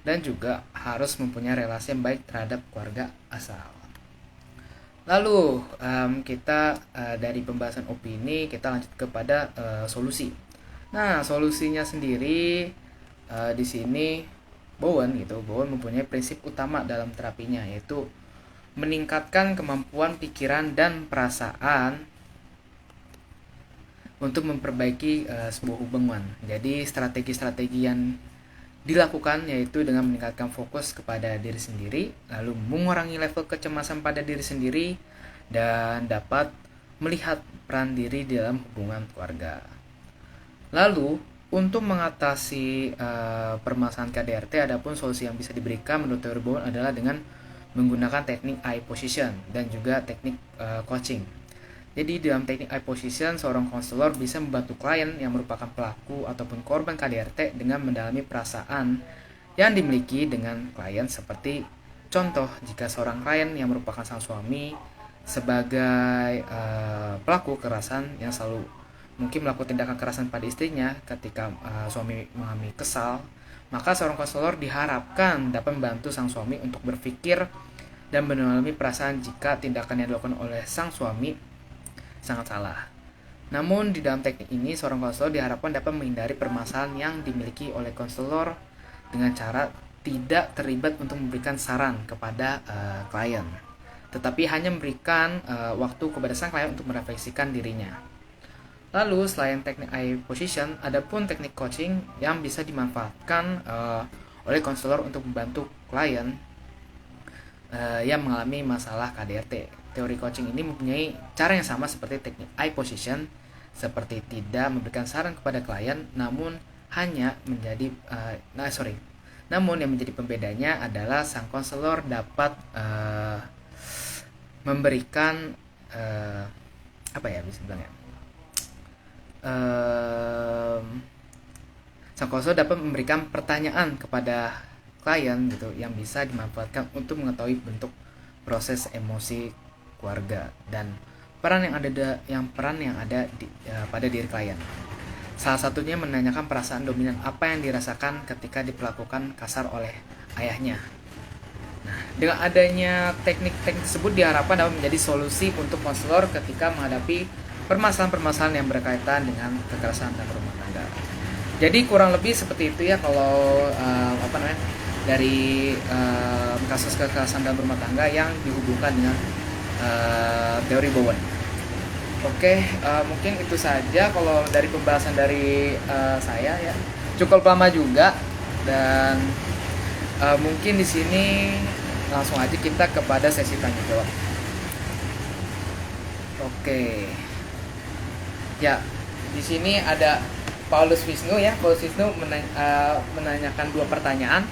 dan juga harus mempunyai relasi yang baik terhadap keluarga asal. Lalu kita dari pembahasan opini kita lanjut kepada solusi. Nah, solusinya sendiri di sini Bowen mempunyai prinsip utama dalam terapinya, yaitu meningkatkan kemampuan pikiran dan perasaan untuk memperbaiki sebuah hubungan. Jadi strategi-strategi yang dilakukan yaitu dengan meningkatkan fokus kepada diri sendiri, lalu mengurangi level kecemasan pada diri sendiri, dan dapat melihat peran diri dalam hubungan keluarga. Lalu untuk mengatasi permasalahan KDRT, adapun solusi yang bisa diberikan menurut teori Bowen adalah dengan menggunakan teknik eye position dan juga teknik coaching. Jadi dalam teknik eye position, seorang konselor bisa membantu klien yang merupakan pelaku ataupun korban KDRT dengan mendalami perasaan yang dimiliki dengan klien. Seperti contoh, jika seorang klien yang merupakan sang suami sebagai pelaku kekerasan yang selalu mungkin melakukan tindakan kekerasan pada istrinya ketika suami mengalami kesal, maka seorang konselor diharapkan dapat membantu sang suami untuk berpikir dan mendalami perasaan jika tindakan yang dilakukan oleh sang suami sangat salah. Namun di dalam teknik ini, seorang konselor diharapkan dapat menghindari permasalahan yang dimiliki oleh konselor dengan cara tidak terlibat untuk memberikan saran kepada klien, tetapi hanya memberikan waktu kepada sang klien untuk merefleksikan dirinya. Lalu selain teknik eye position, ada pun teknik coaching yang bisa dimanfaatkan oleh konselor untuk membantu klien yang mengalami masalah KDRT. Teori coaching ini mempunyai cara yang sama seperti teknik eye position, seperti tidak memberikan saran kepada klien, namun hanya menjadi namun yang menjadi pembedanya adalah sang konselor dapat memberikan apa ya bisa bilang ya, sang konselor dapat memberikan pertanyaan kepada klien gitu yang bisa dimanfaatkan untuk mengetahui bentuk proses emosi keluarga dan peran yang ada pada diri klien. Salah satunya menanyakan perasaan dominan apa yang dirasakan ketika diperlakukan kasar oleh ayahnya. Nah, dengan adanya teknik-teknik tersebut diharapkan dapat menjadi solusi untuk konselor ketika menghadapi permasalahan-permasalahan yang berkaitan dengan kekerasan dalam rumah tangga. Jadi kurang lebih seperti itu ya kalau dari kasus kekerasan dalam rumah tangga yang dihubungkan dengan teori Bowen. Oke, mungkin itu saja kalau dari pembahasan dari saya ya. Cukup lama juga dan mungkin di sini langsung aja kita kepada sesi tanya jawab. Oke. Ya, di sini ada Paulus Wisnu ya. Paulus Wisnu menanyakan 2 pertanyaan.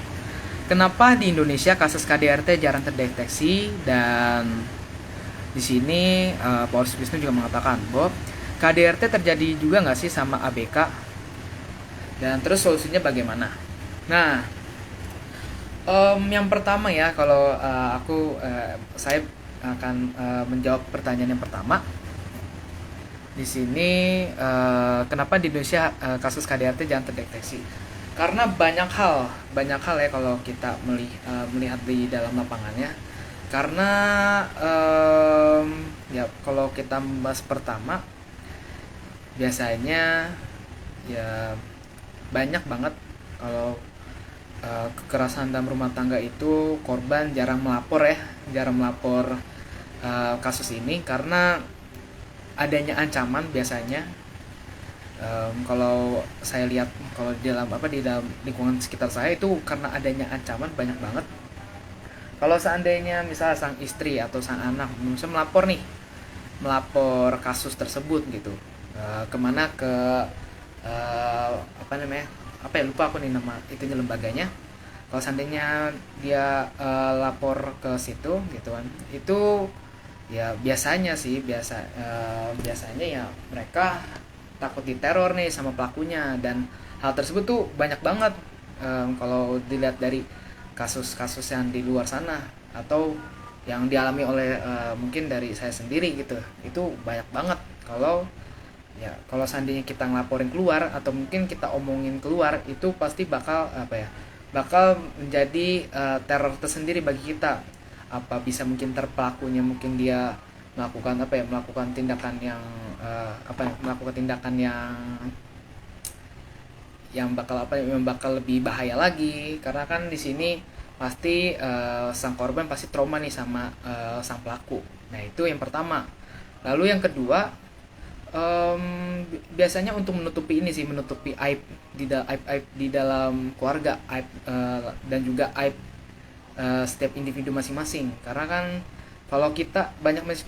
Kenapa di Indonesia kasus KDRT jarang terdeteksi, dan di sini Paulus Wisnu juga mengatakan bahwa KDRT terjadi juga nggak sih sama ABK, dan terus solusinya bagaimana? Nah, yang pertama ya, kalau saya akan menjawab pertanyaan yang pertama. Di sini kenapa di Indonesia kasus KDRT jarang terdeteksi? Karena banyak hal ya kalau kita melihat di dalam lapangannya. Karena ya kalau kita membahas pertama, biasanya ya banyak banget kalau kekerasan dalam rumah tangga itu korban jarang melapor kasus ini karena adanya ancaman biasanya. Kalau saya lihat kalau di dalam lingkungan sekitar saya itu karena adanya ancaman banyak banget. Kalau seandainya misalnya sang istri atau sang anak misalnya melapor kasus tersebut gitu, kemana ke lupa aku nih nama itunya lembaganya. Kalau seandainya dia lapor ke situ gitu kan, itu ya biasanya ya mereka takut diteror nih sama pelakunya, dan hal tersebut tuh banyak banget kalau dilihat dari kasus-kasus yang di luar sana atau yang dialami oleh mungkin dari saya sendiri gitu. Itu banyak banget kalau seandainya kita ngelaporin keluar atau mungkin kita omongin keluar, itu pasti bakal menjadi teror tersendiri bagi kita. Bisa mungkin terpelakunya mungkin dia melakukan tindakan yang bakal lebih bahaya lagi, karena kan di sini pasti sang korban pasti trauma nih sama sang pelaku. Nah, itu yang pertama. Lalu yang kedua, biasanya untuk menutupi aib di dalam keluarga, dan juga aib setiap individu masing-masing. Karena kan kalau kita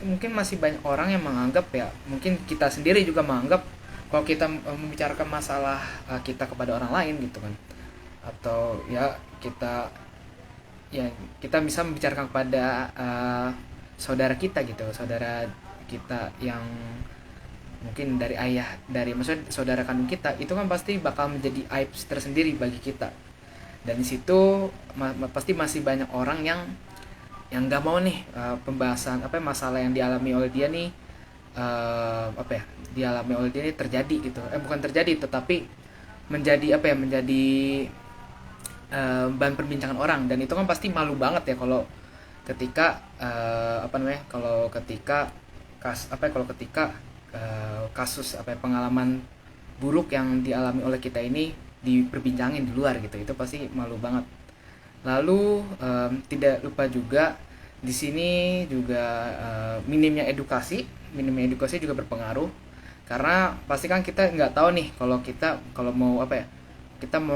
mungkin masih banyak orang yang menganggap ya, mungkin kita sendiri juga menganggap kalau kita membicarakan masalah kita kepada orang lain gitu kan, atau ya kita bisa membicarakan kepada saudara kita yang mungkin maksudnya saudara kandung kita, itu kan pasti bakal menjadi aib tersendiri bagi kita. Dan di situ pasti masih banyak orang yang nggak mau nih pembahasan masalah yang dialami oleh dia nih terjadi gitu. Bukan terjadi, tetapi menjadi bahan perbincangan orang. Dan itu kan pasti malu banget ya kalau ketika kasus pengalaman buruk yang dialami oleh kita ini diperbincangin di luar gitu. Itu pasti malu banget. Lalu tidak lupa juga di sini juga minimnya edukasi juga berpengaruh, karena pasti kan kita nggak tahu nih kalau mau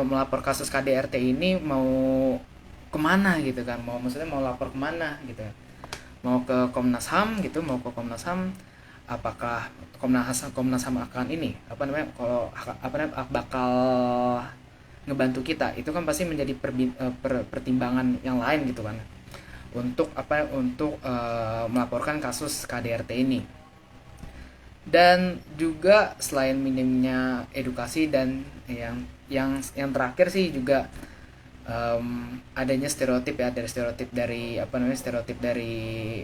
melapor kasus KDRT ini mau kemana gitu kan, mau lapor kemana gitu, mau ke Komnas HAM apakah Komnas HAM akan ini apa namanya, kalau apa namanya bakal ngebantu kita, itu kan pasti menjadi pertimbangan yang lain gitu kan, untuk apa, untuk melaporkan kasus KDRT ini. Dan juga selain minimnya edukasi, dan yang terakhir sih juga adanya stereotip ya, dari stereotip dari apa namanya, stereotip dari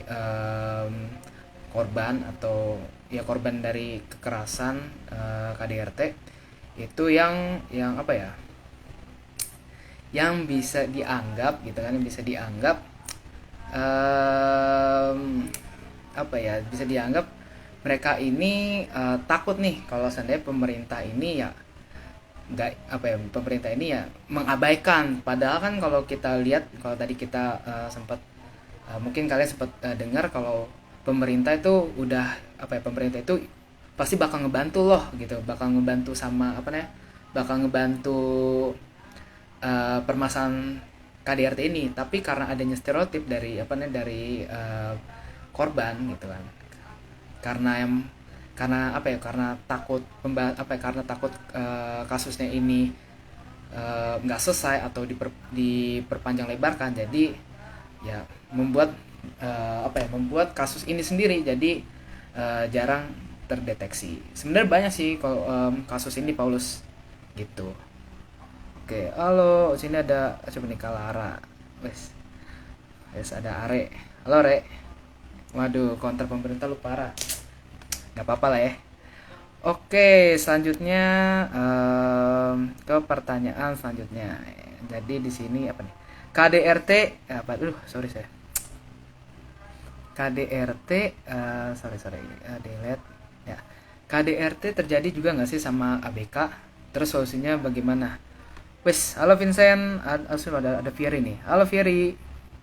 korban, atau ya korban dari kekerasan KDRT itu yang apa ya, yang bisa dianggap gitu kan, yang bisa dianggap apa ya, bisa dianggap mereka ini takut nih kalau seandainya pemerintah ini ya nggak apa ya, pemerintah ini ya mengabaikan. Padahal kan kalau kita lihat, kalau tadi kita sempat mungkin kalian sempat dengar kalau pemerintah itu udah apa ya, pemerintah itu pasti bakal ngebantu loh gitu, bakal ngebantu sama apa namanya, bakal ngebantu permasalahan KDRT ini. Tapi karena adanya stereotip dari apa namanya, dari korban gitu kan, karena apa ya, karena takut karena takut kasusnya ini nggak selesai atau diperpanjang lebarkan, jadi ya membuat apa ya, membuat kasus ini sendiri jadi jarang terdeteksi. Sebenarnya banyak sih kalau kasus ini, Paulus, gitu. Oke, halo, sini ada coba nih Kalara, wes ada Are, halo Re. Waduh, counter pemerintah lu parah. Gak apa-apa lah ya. Oke, selanjutnya ke pertanyaan selanjutnya. Jadi di sini apa nih? KDRT apa? Sorry saya. KDRT delete ya. KDRT terjadi juga nggak sih sama ABK? Terus solusinya bagaimana? Wes, halo Vincent, ada Fieri nih. Halo Fieri.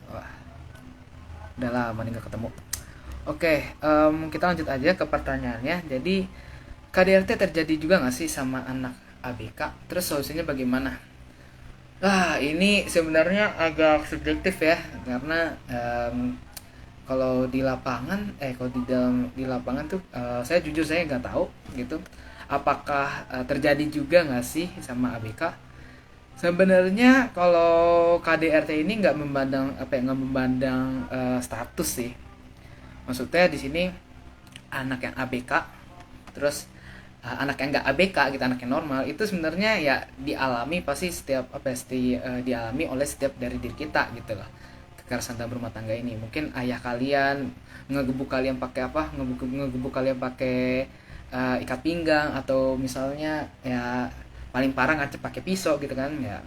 Wah, udah lama nih nggak ketemu. Oke, kita lanjut aja ke pertanyaannya. Jadi KDRT terjadi juga nggak sih sama anak ABK? Terus solusinya bagaimana? Ini sebenarnya agak subjektif ya, karena kalau di lapangan, kalau di lapangan tuh, saya jujur saya nggak tahu gitu. Apakah terjadi juga nggak sih sama ABK? Sebenarnya kalau KDRT ini nggak memandang apa ya, nggak memandang status sih. Maksudnya di sini anak yang ABK, terus anak yang nggak ABK gitu, anak yang normal, itu sebenarnya ya dialami pasti setiap apa ya, dialami oleh setiap dari diri kita gitu loh. Kekerasan dalam rumah tangga ini, mungkin ayah kalian ngegebuk kalian pakai apa, ngegebuk kalian pakai ikat pinggang, atau misalnya ya paling parah ngacep pakai pisau gitu kan ya.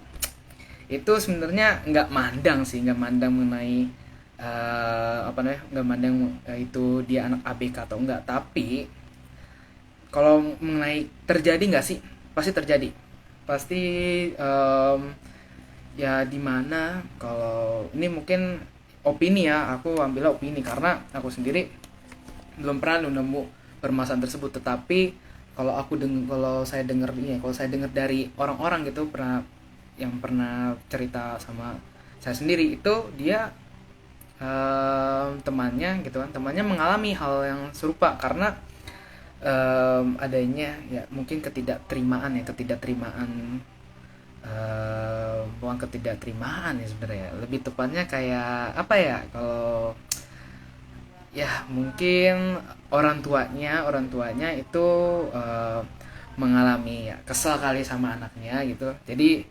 Itu sebenarnya nggak mandang sih, nggak mandang mengenai apa namanya, nggak mandang itu dia anak ABK atau enggak. Tapi kalau mengenai terjadi nggak sih, pasti terjadi, pasti ya dimana, kalau ini mungkin opini ya, aku ambil opini karena aku sendiri belum pernah nemu permasalahan tersebut. Tetapi kalau saya dengar dari orang-orang gitu, yang pernah cerita sama saya sendiri, itu dia temannya gitu kan, temannya mengalami hal yang serupa karena adanya ya mungkin ketidakterimaan bukan ketidakterimaan ya sebenarnya, lebih tepatnya kayak apa ya, kalau ya mungkin orang tuanya itu mengalami ya kesal kali sama anaknya gitu. Jadi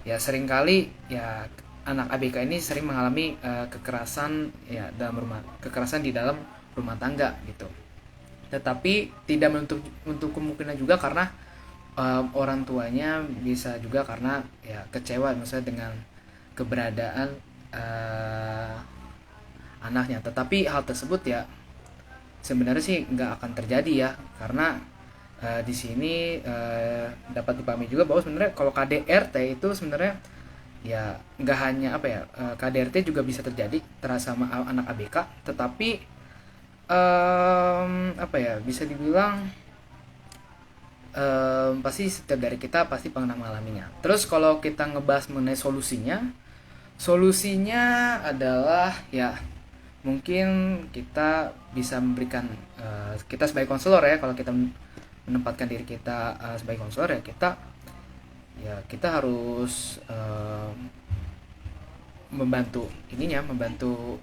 ya sering kali ya anak ABK ini sering mengalami kekerasan di dalam rumah tangga gitu. Tetapi tidak menutup kemungkinan juga karena orang tuanya bisa juga karena ya kecewa misalnya dengan keberadaan anaknya. Tetapi hal tersebut ya sebenarnya sih nggak akan terjadi ya, karena di sini dapat dipahami juga bahwa sebenarnya kalau KDRT itu sebenarnya ya nggak hanya apa ya, KDRT juga bisa terjadi sama anak ABK, tetapi apa ya, bisa dibilang pasti setiap dari kita pasti pernah mengalaminya. Terus kalau kita ngebahas mengenai solusinya adalah ya mungkin kita bisa memberikan, kita sebagai konselor ya, kalau kita menempatkan diri kita sebagai konselor ya, kita harus membantu ininya, membantu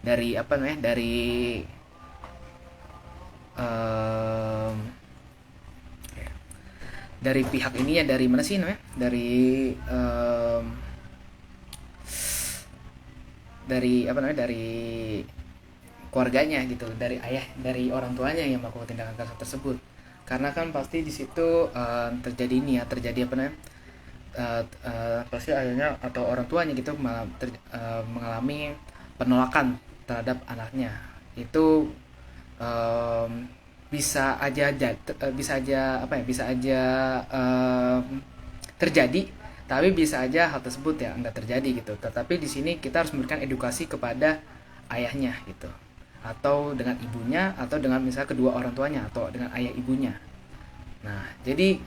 dari apa namanya, em, dari pihak ini ya, dari mana sih namanya, dari apa namanya, dari keluarganya gitu, dari ayah, dari orang tuanya yang melakukan tindakan kasar tersebut. Karena kan pasti di situ terjadi ini ya, terjadi apa namanya, pasti ayahnya atau orang tuanya gitu mengalami penolakan terhadap anaknya. Itu em, bisa aja apa ya, bisa aja terjadi, tapi bisa aja hal tersebut ya nggak terjadi gitu. Tetapi di sini kita harus memberikan edukasi kepada ayahnya gitu, atau dengan ibunya, atau dengan misalnya kedua orang tuanya, atau dengan ayah ibunya. Nah, jadi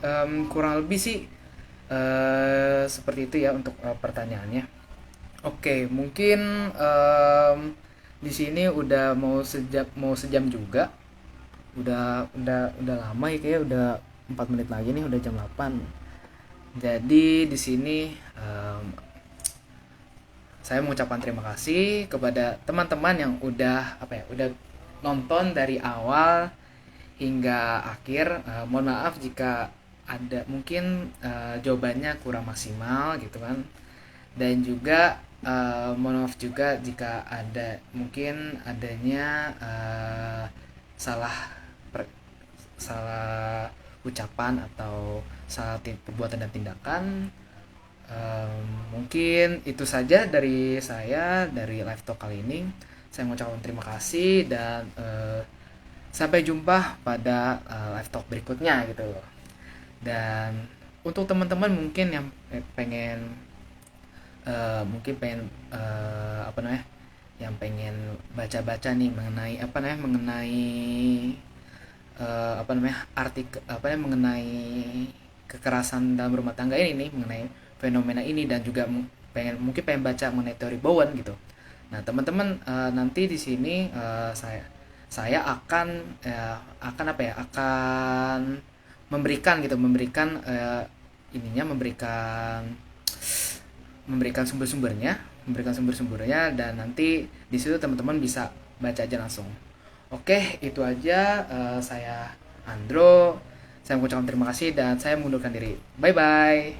kurang lebih sih seperti itu ya untuk pertanyaannya. Oke, mungkin di sini udah mau sejam juga. Udah lama ya, kayaknya udah 4 menit lagi nih, udah jam 8. Jadi di sini saya mengucapkan terima kasih kepada teman-teman yang udah nonton dari awal hingga akhir. Mohon maaf jika ada mungkin jawabannya kurang maksimal gitu kan, dan juga mohon maaf juga jika ada mungkin adanya salah salah ucapan atau salah perbuatan dan tindakan. Mungkin itu saja dari saya, dari live talk kali ini. Saya mengucapkan terima kasih, dan sampai jumpa pada live talk berikutnya gitu loh. Dan untuk teman-teman mungkin yang pengen apa namanya, yang pengen baca-baca nih mengenai apa namanya, apa namanya, mengenai kekerasan dalam rumah tangga ini nih, mengenai fenomena ini, dan juga mungkin pengen baca mengenai teori Bowen gitu. Nah, teman-teman, nanti di sini saya akan memberikan sumber-sumbernya, dan nanti di situ teman-teman bisa baca aja langsung. Oke, itu aja. Saya Andro. Saya mengucapkan terima kasih dan saya mengundurkan diri. Bye bye.